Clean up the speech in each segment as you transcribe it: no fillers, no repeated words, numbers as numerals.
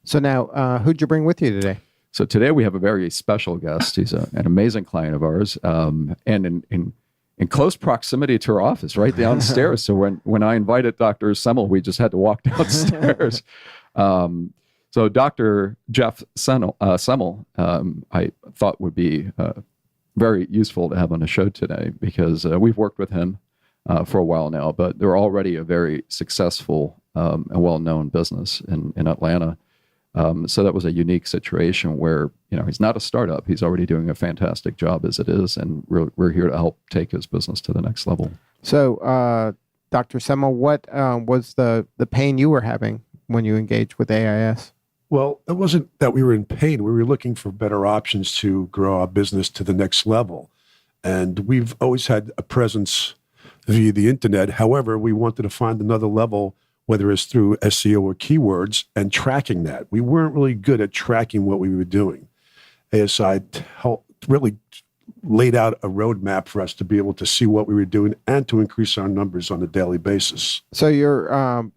So now, who'd you bring with you today? So today we have a very special guest. He's an amazing client of ours, and in close proximity to our office, right downstairs. So when I invited Dr. Semel, we just had to walk downstairs. So Dr. Jeff Semel, I thought would be very useful to have on the show today because we've worked with him for a while now, but they're already a very successful and well-known business in Atlanta. So that was a unique situation where, he's not a startup. He's already doing a fantastic job as it is, and we're here to help take his business to the next level. So, Dr. Semel, what was the pain you were having when you engaged with AIS? Well, it wasn't that we were in pain. We were looking for better options to grow our business to the next level. And we've always had a presence via the internet. However, we wanted to find another level, whether it's through SEO or keywords, and tracking that. We weren't really good at tracking what we were doing. ASI really laid out a roadmap for us to be able to see what we were doing and to increase our numbers on a daily basis. So your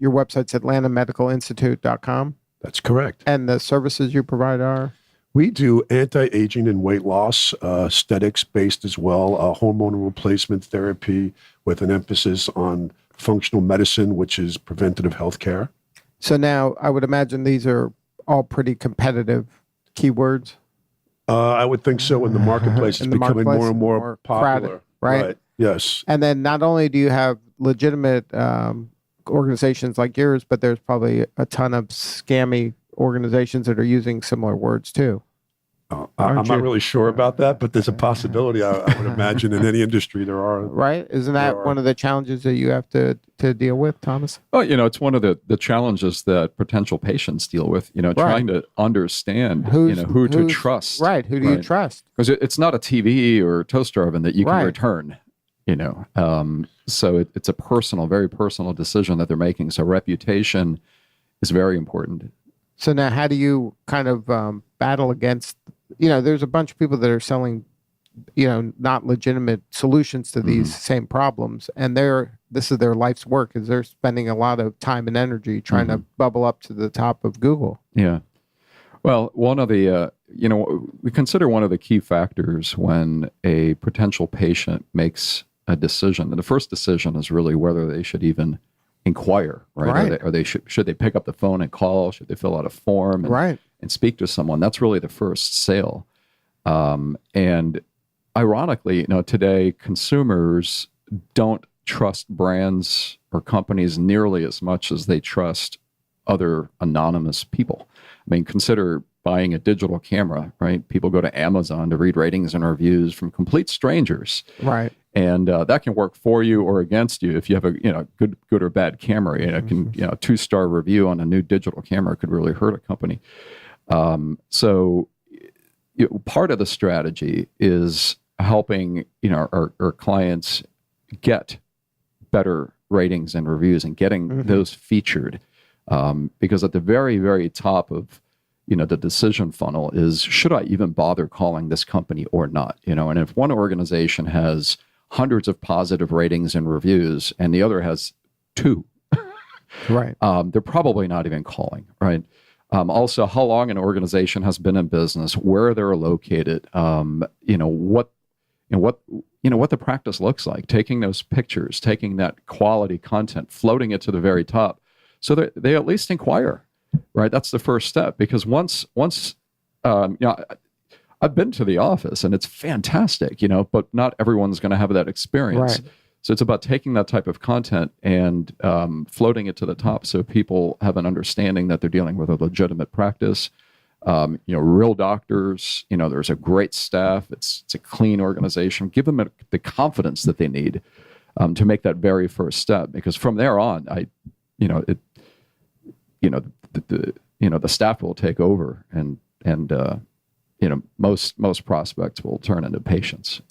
website's atlantamedicalinstitute.com? That's correct. And the services you provide are? We do anti-aging and weight loss, aesthetics-based as well, hormonal replacement therapy with an emphasis on functional medicine, which is preventative health care. So now I would imagine these are all pretty competitive keywords. I would think so. In the marketplace, it's becoming more and more popular. Crowded, right? Yes. And then not only do you have legitimate organizations like yours, but there's probably a ton of scammy organizations that are using similar words too. I'm not really sure about that, but there's a possibility. I would imagine in any industry there are. Right? Isn't that one of the challenges that you have to deal with, Thomas? Oh, it's one of the challenges that potential patients deal with. Trying to understand who to trust. Right? Who do you trust? Because it's not a TV or toaster oven that you can return. So it's a very personal decision that they're making. So reputation is very important. So now, how do you kind of battle against? There's a bunch of people that are selling, not legitimate solutions to these same problems, and this is their life's work. Is they're spending a lot of time and energy trying to bubble up to the top of Google. Yeah. Well, one of the we consider one of the key factors when a potential patient makes a decision. And the first decision is really whether they should even inquire, right? Should they pick up the phone and call? Should they fill out a form and speak to someone? That's really the first sale. And ironically, today consumers don't trust brands or companies nearly as much as they trust other anonymous people. I mean, consider buying a digital camera, right? People go to Amazon to read ratings and reviews from complete strangers. Right. And that can work for you or against you if you have a good or bad camera. A 2-star review on a new digital camera could really hurt a company. So part of the strategy is helping our clients get better ratings and reviews and getting those featured, because at the very, very top of the decision funnel is, should I even bother calling this company or not? And if one organization has hundreds of positive ratings and reviews and the other has 2, right, they're probably not even calling, right? Also, how long an organization has been in business, where they're located, what the practice looks like, taking those pictures, taking that quality content, floating it to the very top, so that they at least inquire, right? That's the first step, because once I've been to the office and it's fantastic, but not everyone's going to have that experience. Right. So it's about taking that type of content and floating it to the top so people have an understanding that they're dealing with a legitimate practice. Real doctors, there's a great staff. It's a clean organization. Give them the confidence that they need to make that very first step, because from there on, the staff will take over and most prospects will turn into patients.